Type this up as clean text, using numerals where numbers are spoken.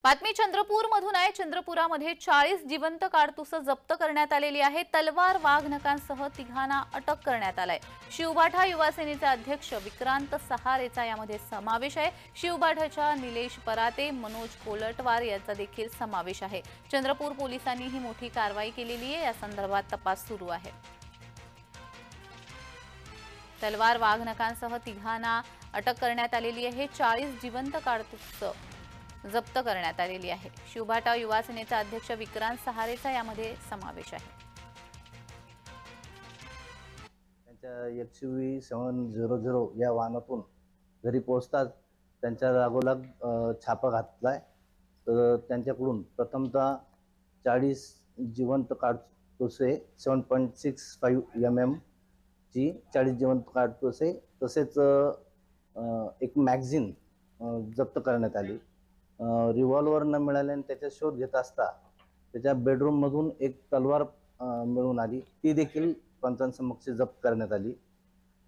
बातमी चंद्रपूरमधून आहे। चंद्रपुरामध्ये 40 जिवंत काडतुस जप्त करण्यात आलेली आहे। तलवार वाघनखांसह तिघांना अटक करण्यात आलाय। शिवबाठा युवा सेनेचे अध्यक्ष विक्रांत सहारेचा यामध्ये समावेश आहे। शिवबाठाच्या निलेश पराते, मनोज कोलटवार यांचा देखील समावेश आहे। चंद्रपूर पोलिसांनी ही मोठी कारवाई केलेली आहे। या संदर्भात तपास सुरू आहे। तलवार वाघनखांसह तिघांना अटक करण्यात आलेली आहे। 40 जिवंत काडतुस जप्त करण्यात आलेली आहे। शिवबाठा युवा सेनेचा अध्यक्ष विक्रांत सहारेचा यामध्ये समावेश आहे। त्यांच्या XUV 700 या वाहनातून घरी पोहोचताच त्यांच्या जागोजाग छापा घातलाय। तर त्यांच्याकडून प्रथमतः 40 जिवंत काडतुसे 7.65 mm ची 40 जिवंत काडतुसे तसेच एक मॅगझिन जप्त करण्यात आली। रिव्हॉल्वर न मिळाल्याने त्याचा शोध घेत असता त्याच्या बेडरूम मधून एक तलवार मिळून आली, ती देखील पंचांसमक्ष जप्त करण्यात आली।